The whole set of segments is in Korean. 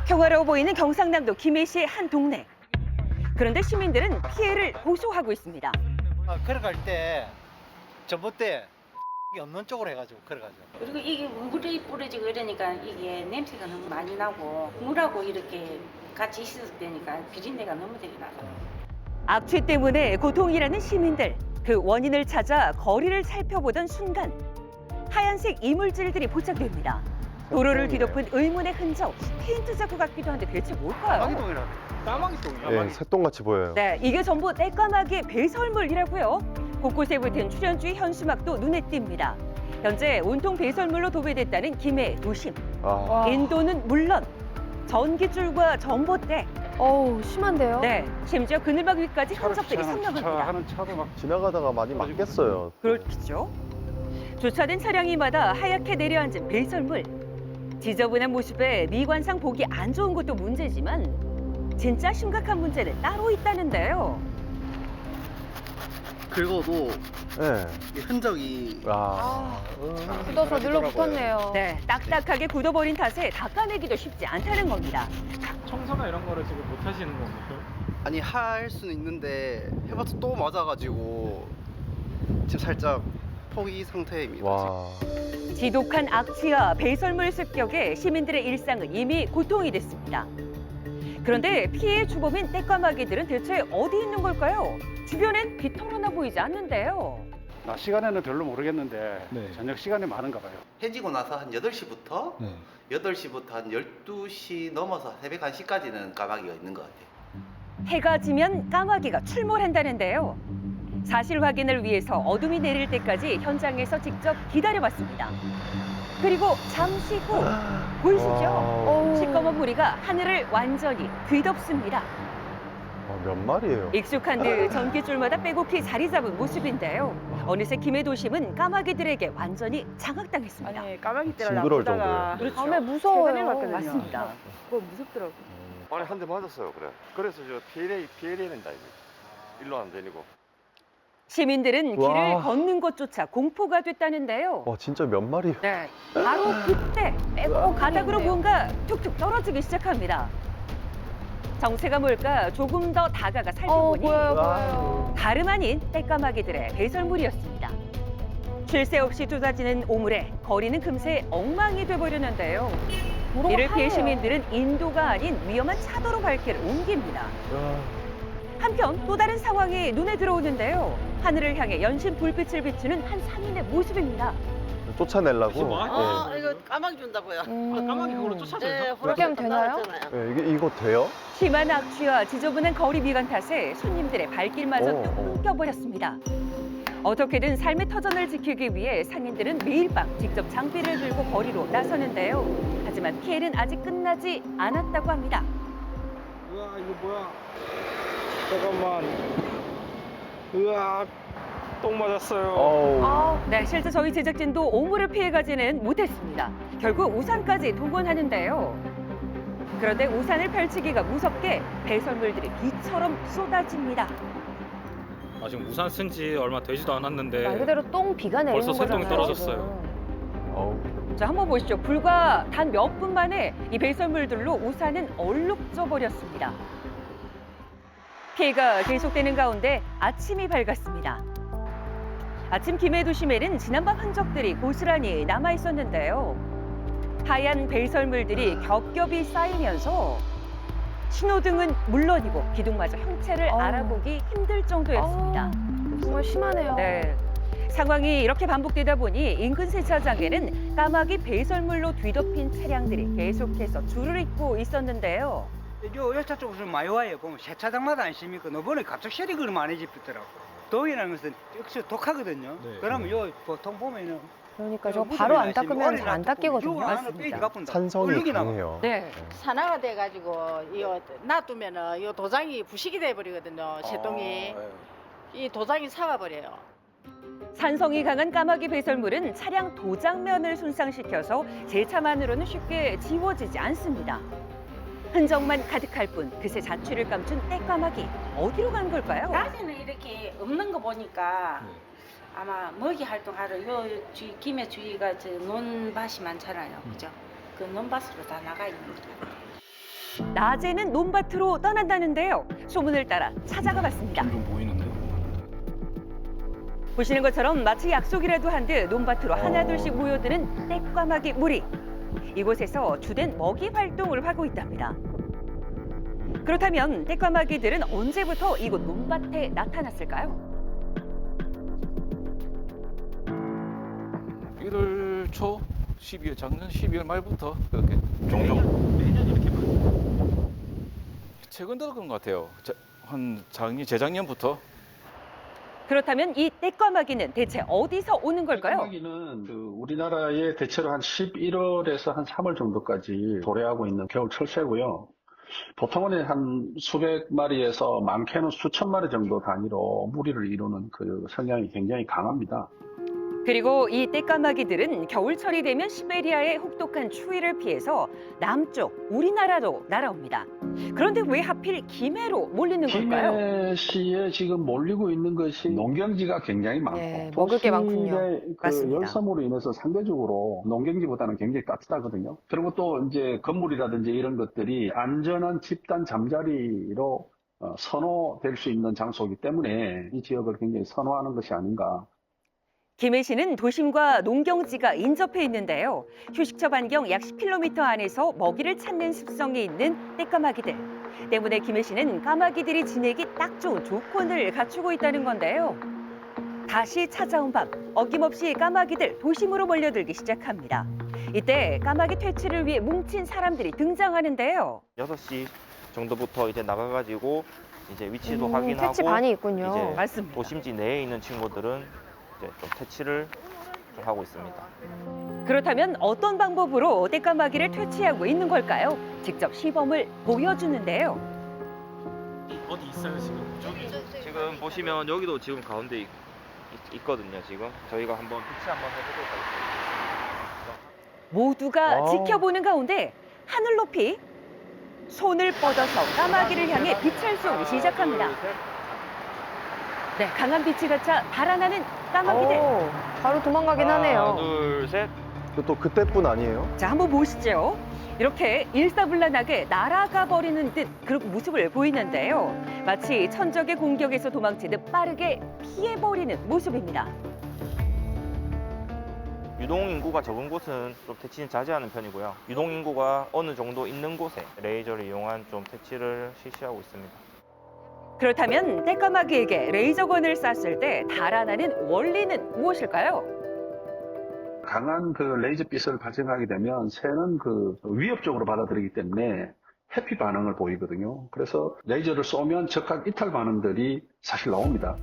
평화로워 보이는 경상남도 김해시의 한 동네. 그런데 시민들은 피해를 호소하고 있습니다. 걸어갈 때 전봇대 없는 쪽으로 해가지고 걸어가죠. 그리고 이게 물이 뿌려지고 이러니까 이게 냄새가 너무 많이 나고 물하고 이렇게 같이 있었을 때니까 비린내가 너무 되게 나요. 악취 때문에 고통이라는 시민들. 그 원인을 찾아 거리를 살펴보던 순간 하얀색 이물질들이 포착됩니다. 도로를 뒤덮은 의문의 흔적, 페인트 자국 같기도 한데 대체 뭘까요? 까마귀똥이라네. 까마귀똥이야. 네, 새똥같이 보여요. 네, 이게 전부 떼까마귀 배설물이라고요. 곳곳에 붙은 출연주의 현수막도 눈에 띕니다. 현재 온통 배설물로 도배됐다는 김해 도심. 아, 인도는 물론 전기줄과 전봇대, 어우, 심한데요? 네, 심지어 그늘막 위까지 흔적들이 선명합니다. 하는 차도 막 지나가다가 많이 맞겠어요. 그렇겠죠. 주차된 차량이마다 하얗게 내려앉은 배설물. 지저분한 모습에 미관상 보기 안 좋은 것도 문제지만 진짜 심각한 문제는 따로 있다는데요. 긁어도 네. 이 흔적이 굳어서 눌러붙었네요. 네, 딱딱하게 굳어버린 탓에 닦아내기도 쉽지 않다는 겁니다. 청소나 이런 거를 지금 못 하시는 건가요? 아니 할 수는 있는데 해봐서 또 맞아가지고 지금 살짝 포기 상태입니다. 와, 지독한 악취와 배설물 습격에 시민들의 일상은 이미 고통이 됐습니다. 그런데 피해 주범인 떼까마귀들은 대체 어디 있는 걸까요? 주변엔 비털어나 보이지 않는데요. 낮 시간에는 별로 모르겠는데 네. 저녁 시간에 많은가 봐요. 해지고 나서 한 8시부터 네. 8시부터 한 12시 넘어서 새벽 1시까지는 까마귀가 있는 것 같아요. 해가 지면 까마귀가 출몰한다는데요. 사실 확인을 위해서 어둠이 내릴 때까지 현장에서 직접 기다려봤습니다. 그리고 잠시 후 보이시죠? 와우. 시꺼먼 무리가 하늘을 완전히 뒤덮습니다. 몇 마리예요? 익숙한 듯 전깃줄마다 빼곡히 자리 잡은 모습인데요. 어느새 김해 도심은 까마귀들에게 완전히 장악당했습니다. 아니 까마귀 때를 징그러울 놔두다가 그렇죠. 밤에 무서워요. 해봤거든요. 맞습니다. 그거 무섭더라고. 발에 한 대 맞았어요. 그래. 그래서 저 피해야 된다 이거. 일로 안 다니고. 시민들은 길을 와. 걷는 것조차 공포가 됐다는데요. 와, 진짜 몇 마리예요? 네, 바로 그때 빼고 가닥으로 뭔가 툭툭 떨어지기 시작합니다. 정체가 뭘까 조금 더 다가가 살펴보니 보여요, 보여요. 다름 아닌 떼까마귀들의 배설물이었습니다. 쉴 새 없이 쏟아지는 오물에 거리는 금세 엉망이 돼버렸는데요. 이를 피해 시민들은 인도가 아닌 위험한 차도로 발길을 옮깁니다. 한편 또 다른 상황이 눈에 들어오는데요. 하늘을 향해 연신 불빛을 비추는 한 상인의 모습입니다. 쫓아내려고? 뭐 이거 까마귀 준다고요. 까마귀 그걸로 쫓아져요? 그렇게 하면 되나요? 이거 돼요? 심한 악취와 지저분한 거리 미관 탓에 손님들의 발길마저 어, 뚝 끊겨버렸습니다. 어떻게든 삶의 터전을 지키기 위해 상인들은 매일 밤 직접 장비를 들고 거리로 나서는데요. 하지만 피해는 아직 끝나지 않았다고 합니다. 우와 이거 뭐야? 잠깐만. 우와 똥 맞았어요. 어우. 네, 실제 저희 제작진도 오물을 피해가지는 못했습니다. 결국 우산까지 동원하는데요. 그런데 우산을 펼치기가 무섭게 배설물들이 비처럼 쏟아집니다. 아 지금 우산 쓴 지 얼마 되지도 않았는데 말 그대로 똥비가 내리는 벌써 거잖아요. 새똥이 떨어졌어요. 지금. 어우. 자, 한번 보시죠. 불과 단 몇 분 만에 이 배설물들로 우산은 얼룩져 버렸습니다. 피해가 계속되는 가운데 아침이 밝았습니다. 아침 김해 도심에는 지난밤 흔적들이 고스란히 남아 있었는데요. 하얀 배설물들이 겹겹이 쌓이면서 신호등은 물론이고 기둥마저 형체를 어우. 알아보기 힘들 정도였습니다. 정말 심하네요. 네. 상황이 이렇게 반복되다 보니 인근 세차장에는 까마귀 배설물로 뒤덮인 차량들이 계속해서 줄을 잇고 있었는데요. 요 여차 쪽으로 많이 와요. 보면 세차장마다 아십니까? 너번에 갑자기 셔리 그릇 많이 집혔더라고. 독이라는 것은 역시 독하거든요. 네. 그러면 요 보통 보면은 그러니까 저 바로 안 닦으면 잘 안 닦이거든요. 맞습니다. 산성이 강해요. 네. 산화가 돼가지고 이거 놔두면은 이 도장이 부식이 돼버리거든요. 새똥이 이 도장이 사가버려요. 산성이 강한 까마귀 배설물은 차량 도장면을 손상시켜서 세차만으로는 쉽게 지워지지 않습니다. 흔적만 가득할 뿐 그새 자취를 감춘 떼까마귀 어디로 간 걸까요? 낮에는 이렇게 없는 거 보니까 아마 먹이 활동하러 요 주위 김해 주위가 저 논밭이 많잖아요, 그죠? 그 논밭으로 다 나가 있는 것 같아요. 낮에는 논밭으로 떠난다는데요. 소문을 따라 찾아가 봤습니다. 좀 보이는데요? 보시는 것처럼 마치 약속이라도 한 듯 논밭으로 하나둘씩 모여드는 떼까마귀 무리. 이곳에서 주된 먹이 활동을 하고 있답니다. 그렇다면 떼까마귀들은 언제부터 이곳 논밭에 나타났을까요? 1월 초, 12월 작년 12월 말부터 그렇게 종종 매년 이렇게 많이. 최근 들어 그런 것 같아요. 재작년부터. 그렇다면 이 떼까마귀는 대체 어디서 오는 걸까요? 떼까마귀는 우리나라에 대체로 한 11월에서 한 3월 정도까지 도래하고 있는 겨울 철새고요. 보통은 한 수백 마리에서 많게는 수천 마리 정도 단위로 무리를 이루는 그 성향이 굉장히 강합니다. 그리고 이 떼까마귀들은 겨울철이 되면 시베리아의 혹독한 추위를 피해서 남쪽 우리나라로 날아옵니다. 그런데 왜 하필 김해로 몰리는 걸까요? 김해시에 지금 몰리고 있는 것이 농경지가 굉장히 많고 네, 먹을 게 많군요. 도시의 맞습니다. 열섬으로 인해서 상대적으로 농경지보다는 굉장히 따뜻하거든요. 그리고 또 이제 건물이라든지 이런 것들이 안전한 집단 잠자리로 선호될 수 있는 장소이기 때문에 이 지역을 굉장히 선호하는 것이 아닌가. 김해시는 도심과 농경지가 인접해 있는데요. 휴식처 반경 약 10km 안에서 먹이를 찾는 습성이 있는 떼까마귀들. 때문에 김해시는 까마귀들이 지내기 딱 좋은 조건을 갖추고 있다는 건데요. 다시 찾아온 밤, 어김없이 까마귀들 도심으로 몰려들기 시작합니다. 이때 까마귀 퇴치를 위해 뭉친 사람들이 등장하는데요. 6시 정도부터 이제 나가가지고 이제 위치도 확인하고 퇴치 반이 있군요. 이제 맞습니다. 도심지 내에 있는 친구들은 이제 좀 퇴치를 좀 하고 있습니다. 그렇다면 어떤 방법으로 떼까마귀를 퇴치하고 있는 걸까요? 직접 시범을 보여주는데요. 어디 있어요 지금? 지금 보시면 여기도 지금 가운데 있거든요. 지금 저희가 한번 퇴치 한번 해보도록 하겠습니다. 모두가 지켜보는 가운데 하늘 높이 손을 뻗어서 까마귀를 향해 빛을 쏘기 시작합니다. 네, 강한 빛이 닿자 달아나는 까마귀들. 오, 바로 도망가긴 하나, 하네요. 둘, 셋. 또 그때뿐 아니에요? 자, 한번 보시죠. 이렇게 일사불란하게 날아가 버리는 듯 그런 모습을 보이는데요. 마치 천적의 공격에서 도망치듯 빠르게 피해버리는 모습입니다. 유동 인구가 적은 곳은 좀 퇴치는 자제하는 편이고요. 유동 인구가 어느 정도 있는 곳에 레이저를 이용한 좀 퇴치를 실시하고 있습니다. 그렇다면 떼까마귀에게 레이저건을 쐈을 때 달아나는 원리는 무엇일까요? 강한 그 레이저빛을 발생하게 되면 새는 그 위협적으로 받아들이기 때문에 회피 반응을 보이거든요. 그래서 레이저를 쏘면 즉각 이탈 반응들이 사실 나옵니다.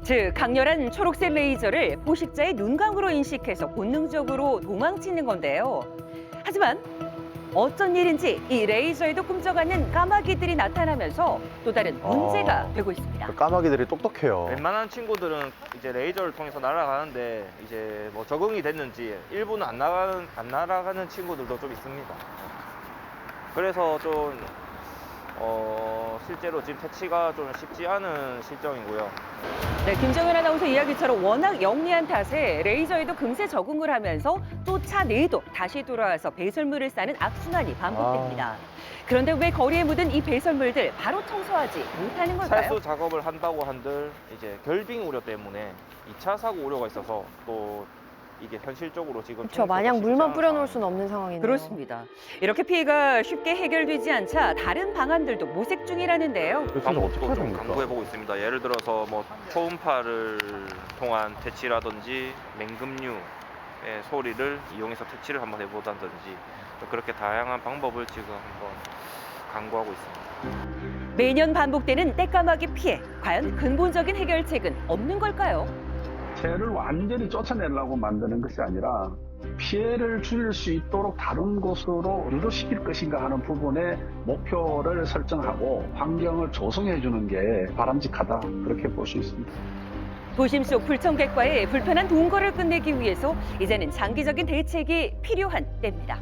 즉 강렬한 초록색 레이저를 포식자의 눈감으로 인식해서 본능적으로 도망치는 건데요. 하지만 어쩐 일인지 이 레이저에도 꿈쩍 않는 까마귀들이 나타나면서 또 다른 문제가 되고 있습니다. 그 까마귀들이 똑똑해요. 웬만한 친구들은 이제 레이저를 통해서 날아가는데 이제 뭐 적응이 됐는지 일부는 안 날아가는 친구들도 좀 있습니다. 그래서 좀 실제로 지금 퇴치가 좀 쉽지 않은 실정이고요. 네, 김정은 아나운서 이야기처럼 워낙 영리한 탓에 레이저에도 금세 적응을 하면서 쫓아내도 다시 돌아와서 배설물을 싸는 악순환이 반복됩니다. 그런데 왜 거리에 묻은 이 배설물들 바로 청소하지 못하는 걸까요? 살수 작업을 한다고 한들 이제 결빙 우려 때문에 2차 사고 우려가 있어서 또 이게 현실적으로 지금 그렇죠. 마냥 물만 뿌려놓을 수는 없는 상황이네요. 그렇습니다. 이렇게 피해가 쉽게 해결되지 않자 다른 방안들도 모색 중이라는데요. 그래서 어떻게 방법도 해야 좀 됩니까? 강구해보고 있습니다. 예를 들어서 뭐 초음파를 통한 퇴치라든지 맹금류의 소리를 이용해서 퇴치를 한번 해보다든지 그렇게 다양한 방법을 지금 한번 강구하고 있습니다. 매년 반복되는 떼까마귀 피해, 과연 근본적인 해결책은 없는 걸까요? 새를 완전히 쫓아내려고 만드는 것이 아니라 피해를 줄일 수 있도록 다른 곳으로 유도시킬 것인가 하는 부분에 목표를 설정하고 환경을 조성해 주는 게 바람직하다, 그렇게 볼 수 있습니다. 도심 속 불청객과의 불편한 동거를 끝내기 위해서 이제는 장기적인 대책이 필요한 때입니다.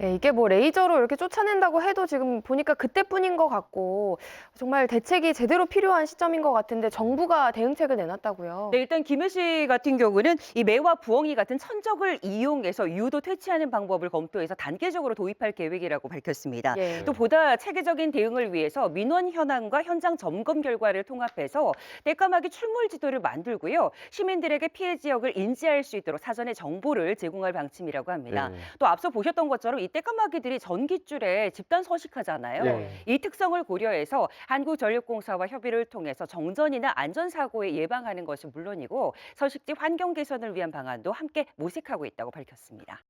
예, 이게 뭐 레이저로 이렇게 쫓아낸다고 해도 지금 보니까 그때뿐인 것 같고 정말 대책이 제대로 필요한 시점인 것 같은데 정부가 대응책을 내놨다고요. 네, 일단 김해 씨 같은 경우는 이 매와 부엉이 같은 천적을 이용해서 유도 퇴치하는 방법을 검토해서 단계적으로 도입할 계획이라고 밝혔습니다. 예. 또 보다 체계적인 대응을 위해서 민원 현황과 현장 점검 결과를 통합해서 땔감아기 출몰 지도를 만들고요. 시민들에게 피해 지역을 인지할 수 있도록 사전에 정보를 제공할 방침이라고 합니다. 네. 또 앞서 보셨던 것처럼 이 땔감아기들이 전깃줄에 집단 서식하잖아요. 네. 이 특성을 고려해서 한국전력공사와 협의를 통해서 정전이나 안전사고에 예방하는 것이 물론이고 서식지 환경 개선을 위한 방안도 함께 모색하고 있다고 밝혔습니다.